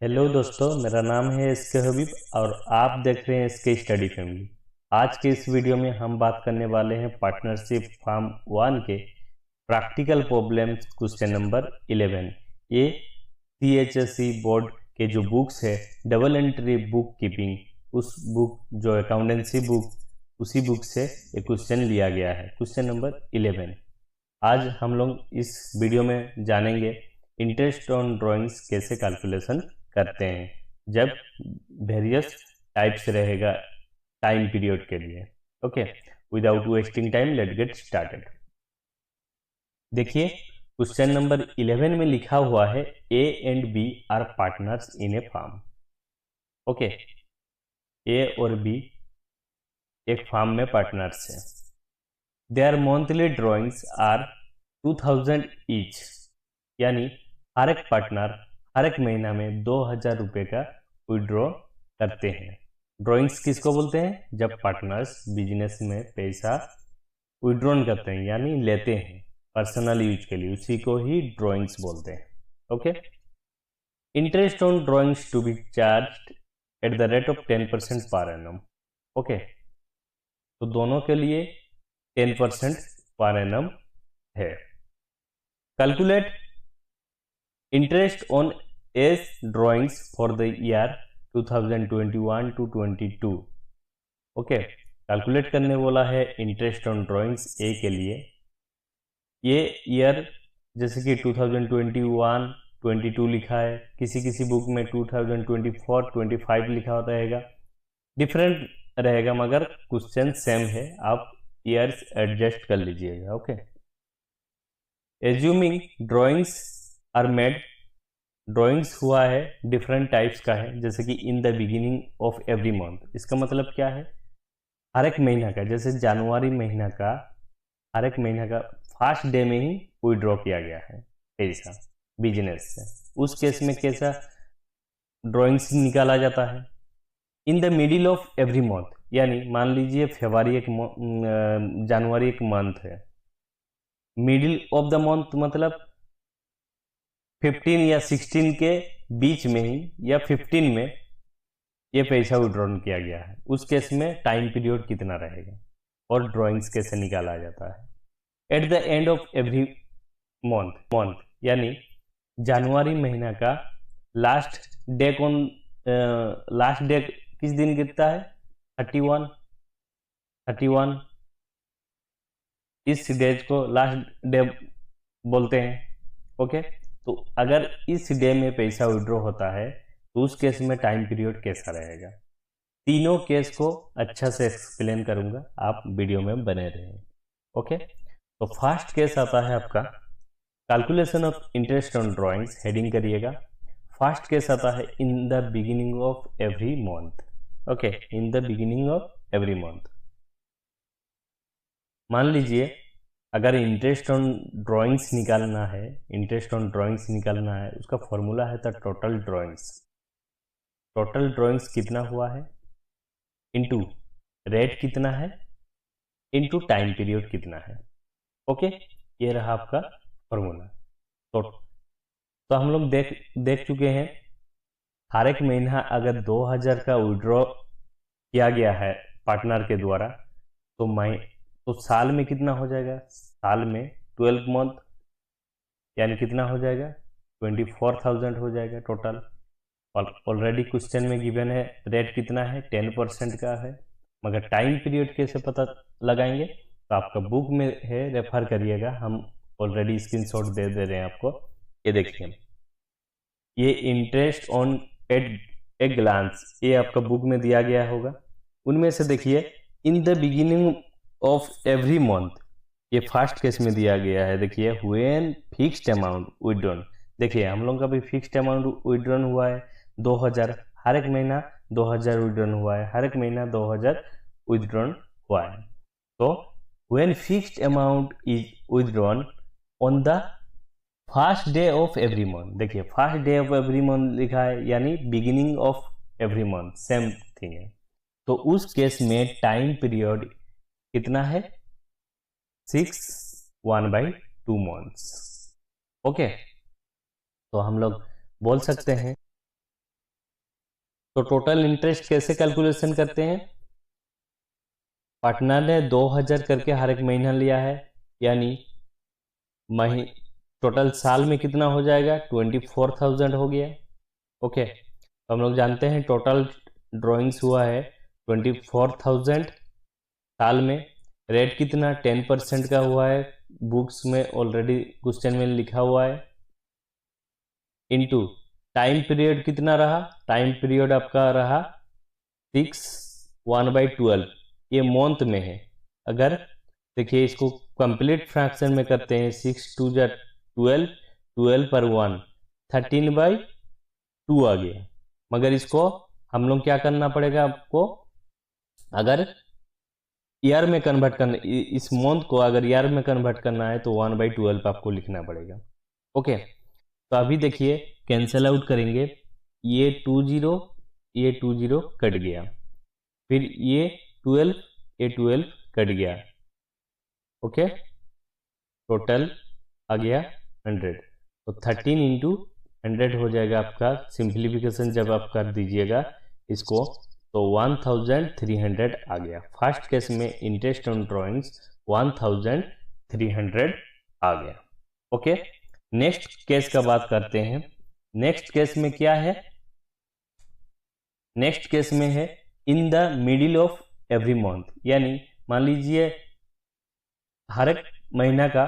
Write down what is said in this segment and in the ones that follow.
Hello दोस्तों, मेरा नाम है एसके हबीब और आप देख रहे हैं एसके स्टडी फैमिली। आज के इस वीडियो में हम बात करने वाले हैं पार्टनरशिप फार्म 1 के प्रैक्टिकल प्रॉब्लम्स क्वेश्चन नंबर 11। ये CHSE बोर्ड के जो बुक्स है डबल एंट्री बुक कीपिंग, उस बुक जो अकाउंटेंसी बुक, उसी बुक से ये क्वेश्चन लिया गया है, क्वेश्चन नंबर 11। आज हम लोग इस वीडियो में जानेंगे इंटरेस्ट ऑन ड्राइंग्स कैसे कैलकुलेशन करते हैं जब वेरियस टाइप्स रहेगा टाइम पीरियड के लिए। Okay, without wasting time let get started. देखिए, क्वेश्चन नंबर 11 में लिखा हुआ है A and B are partners in a firm. Okay, A और बी एक फार्म में पार्टनर्स हैं। Their monthly drawings are 2000 each, यानी हर एक पार्टनर हर एक महीना में 2000 रुपये का विड्रॉ करते हैं। ड्राइंग्स किसको बोलते हैं? जब पार्टनर्स बिजनेस में पैसा विड्रॉन करते हैं यानी लेते हैं पर्सनल यूज के लिए, उसी को ही ड्राइंग्स बोलते हैं। Okay, interest on drawings to be charge at the rate of 10% per annum. Okay, तो दोनों के लिए 10% पर एनम है। Calculate interest on S drawings for the year 2021 to 22। Okay, calculate करने बोला है इंटरेस्ट ऑन ड्राइंग्स ए के लिए। ये ईयर जैसे कि 2021 22 लिखा है, किसी किसी बुक में 2024 25 लिखा रहेगा, डिफरेंट रहेगा, मगर क्वेश्चन सेम है, आप ईयर्स एडजस्ट कर लीजिएगा। Okay, assuming drawings are made, drawings हुआ है डिफरेंट टाइप्स का है, जैसे कि in the beginning of every month. इसका मतलब क्या है? हर एक महीना का, जैसे जनवरी महीना का हर एक महीना का फर्स्ट डे में ही विड्रॉ किया गया है पैसा बिजनेस से। उस केस में कैसा ड्राइंग्स निकाला जाता है? In the middle of every month, यानी मान लीजिए जनवरी एक मंथ है, मिडिल ऑफ द मंथ मतलब 15 या 16 के बीच में ही या 15 में ये पैसा विड्रॉन किया गया है। उस केस में टाइम पीरियड कितना रहेगा और ड्राइंग्स कैसे निकाला जाता है? At the end of every month यानी जनवरी महीना का लास्ट डे कौन, लास्ट डे किस दिन गिरता है? 31 इस डेज को लास्ट डे बोलते हैं। ओके, तो अगर इस डे में पैसा विड्रॉ होता है तो उस केस में टाइम पीरियड कैसा रहेगा? तीनों केस को अच्छा से एक्सप्लेन करूंगा, आप वीडियो में बने रहें। ओके, तो फर्स्ट केस आता है आपका calculation of interest on drawings, heading करिएगा। फर्स्ट केस आता है इन the beginning of every month. Okay, in the beginning of every month. मान लीजिए अगर इंटरेस्ट ऑन ड्राइंग्स निकालना है, इंटरेस्ट ऑन ड्राइंग्स निकालना है, उसका फॉर्मूला है the total drawings. Total drawings कितना हुआ है इनटू रेट कितना है इनटू टाइम पीरियड कितना है। ओके, ये रहा आपका फॉर्मूला। तो हम लोग देख चुके हैं, हर एक महीना अगर 2000 का विड्रॉ किया गया है पार्टनर के द्वारा तो साल में कितना हो जाएगा? साल में 12 मंथ यानी कितना हो जाएगा? 24,000 हो जाएगा टोटल। ऑलरेडी क्वेश्चन में गिवन है रेट कितना है, 10% का है, मगर टाइम पीरियड कैसे पता लगाएंगे? तो आपका बुक में है, रेफर करिएगा, हम ऑलरेडी स्क्रीनशॉट दे रहे हैं आपको। ये देखिए, ये interest on at a glance, ये आपका बुक में दिया गया होगा। उनमें से देखिए इन the beginning of every month, ये फर्स्ट केस में दिया गया है। देखिए व्हेन फिक्स्ड अमाउंट विड्रॉन, देखिए हम लोग का भी फिक्स्ड अमाउंट विड्रॉन हुआ है 2000, हर एक महीना 2000 विड्रॉन हुआ है, हर एक महीना 2000 विड्रॉन हुआ है। तो when fixed amount is withdrawn on the first day of every month, देखिए first day of every month लिखा है यानी beginning of every month, same thing है। तो उस केस में टाइम पीरियड कितना है? 1/2 मंथ्स। ओके, तो हम लोग बोल सकते हैं तो टोटल इंटरेस्ट कैसे कैलकुलेशन करते हैं? पार्टनर ने 2000 करके हर एक महीना लिया है, यानी टोटल साल में कितना हो जाएगा? 24,000 हो गया। ओके, तो हम लोग जानते हैं टोटल ड्राइंग्स हुआ है 24,000 साल में। रेट कितना? 10% का हुआ है, बुक्स में ऑलरेडी क्वेश्चन में लिखा हुआ है। इनटू टाइम पीरियड कितना रहा? टाइम पीरियड आपका रहा 6 1/12, ये मंथ में है। अगर देखिए इसको कंप्लीट फ्रैक्शन में करते हैं, 6 2 जा 12, 12 पर 1 13/2 आ गया। मगर इसको हम लोग क्या करना पड़ेगा आपको? अगर ईयर में कन्वर्ट करना, इस मंथ को अगर ईयर में कन्वर्ट करना है तो 1/12 आपको लिखना पड़ेगा। ओके, तो अभी देखिए कैंसल आउट करेंगे, ये 20 कट गया, फिर ये 12 कट गया। ओके, टोटल आ गया 100, तो 13 इंटू 100 हो जाएगा आपका। सिंप्लीफिकेशन जब आप कर दीजिएगा इसको तो 1300 आ गया। फर्स्ट केस में इंटरेस्ट ऑन ड्राइंग्स 1300 आ गया। ओके, नेक्स्ट केस का बात करते हैं। नेक्स्ट केस में क्या है? नेक्स्ट केस में है in the middle of every month, यानी मान लीजिए हर एक महीना का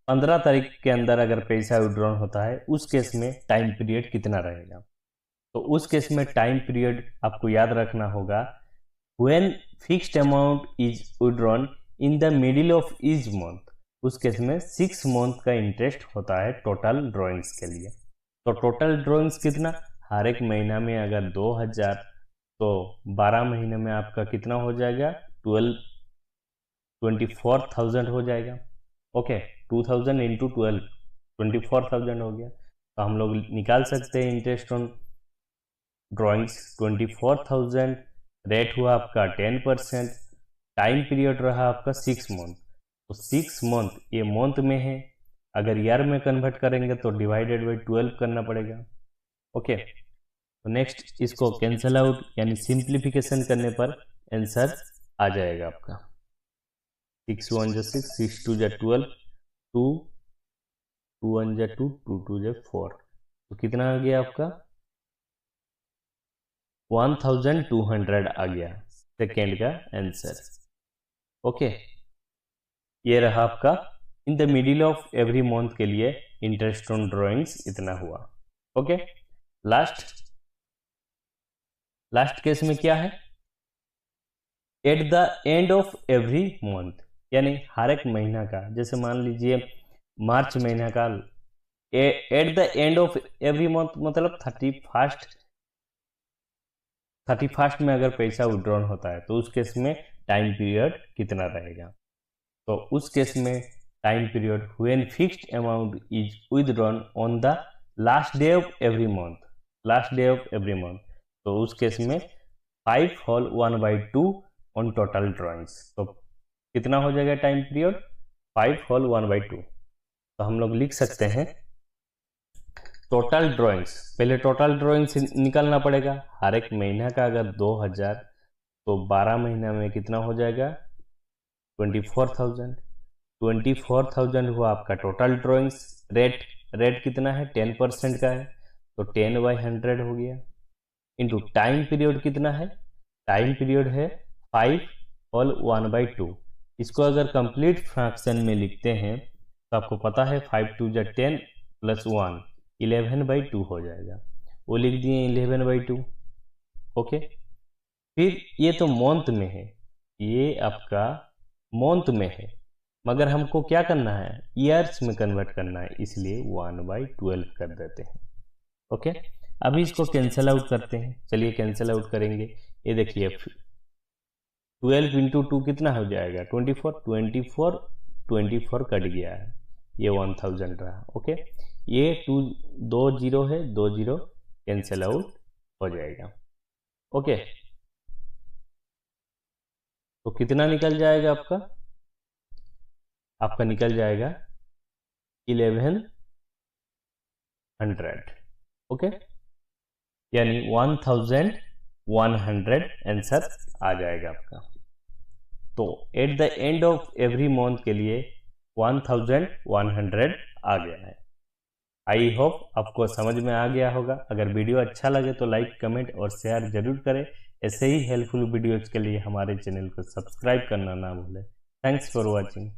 15 तारीख के अंदर अगर पैसा विड्रॉन होता है, उस केस में टाइम पीरियड कितना रहेगा? तो उस केस में टाइम पीरियड आपको याद रखना होगा, when fixed amount is withdrawn in the middle of each month, उस केस में 6 मंथ का इंटरेस्ट होता है टोटल ड्राइंग्स के लिए। तो टोटल ड्राइंग्स कितना? हर एक महीना में अगर 2000, तो 12 महीने में आपका कितना हो जाएगा? 24,000 हो जाएगा। ओके, 2000 इंटू 12 24,000 हो गया। तो हम लोग निकाल सकते हैं इंटरेस्ट ऑन ड्राइंग्स 24,000, रेट हुआ आपका 10%, टाइम पीरियड रहा आपका 6 मंथ। तो 6 मंथ ये मंथ में है, अगर ईयर में कन्वर्ट करेंगे तो डिवाइडेड बाई 12 करना पड़ेगा। ओके, तो नेक्स्ट इसको कैंसल आउट यानी सिंप्लीफिकेशन करने पर आंसर आ जाएगा आपका 6 1 जा 6, 6 2 जा 12, 2 2 1 जा 2, 2 2 जा 4, तो कितना आ गया आपका? 1200 आ गया सेकेंड का आंसर। ओके, ये रहा आपका in the middle of every month के लिए इंटरेस्ट ऑन ड्राइंग्स इतना हुआ। ओके, लास्ट केस में क्या है? At the end of every month, यानी हर एक महीना का, जैसे मान लीजिए मार्च महीना का at the end of every month मतलब 31st में अगर पैसा विड्रॉन होता है तो उस केस में टाइम पीरियड कितना रहेगा? तो उस केस में time period when fixed amount is withdrawn on the last day of every month, last day of every month, तो उस केस में 5 होल 1/2 ऑन टोटल ड्राइंग्स। तो कितना हो जाएगा टाइम पीरियड? 5 होल 1/2। तो हम लोग लिख सकते हैं टोटल ड्राइंग्स, पहले टोटल ड्राइंग्स निकालना पड़ेगा। हर एक महीना का अगर 2000, तो 12 महीना में कितना हो जाएगा? 24,000। 24,000 हुआ आपका टोटल ड्राइंग्स। रेट कितना है? 10% का है, तो 10/100 हो गया। इंटू टाइम पीरियड कितना है? टाइम पीरियड है 5 होल 1/2। इसको अगर कंप्लीट फ्रैक्शन में लिखते हैं तो आपको पता है 5 2 जा 10 प्लस 1 11/2 हो जाएगा, वो लिख दिए 11/2। ओके, फिर ये तो मंथ में है, ये आपका मंथ में है, मगर हमको क्या करना है? ईयर्स में कन्वर्ट करना है, इसलिए 1/12 कर देते हैं। ओके, अभी इसको कैंसल आउट करते हैं। चलिए कैंसल आउट करेंगे। ये देखिए 12 इंटू 2 कितना हो जाएगा? 24 कट गया है, ये 1000 रहा। ओके, ये 2 0 है, 2 0 कैंसल आउट हो जाएगा। ओके, तो कितना निकल जाएगा आपका? आपका निकल जाएगा 1100। ओके, यानी 1000 100 आंसर आ जाएगा आपका। तो at the end of every month के लिए 1100 आ गया है। आई होप आपको समझ में आ गया होगा। अगर वीडियो अच्छा लगे तो लाइक, कमेंट और शेयर जरूर करें। ऐसे ही हेल्पफुल वीडियोज के लिए हमारे चैनल को सब्सक्राइब करना ना भूलें। Thanks for watching.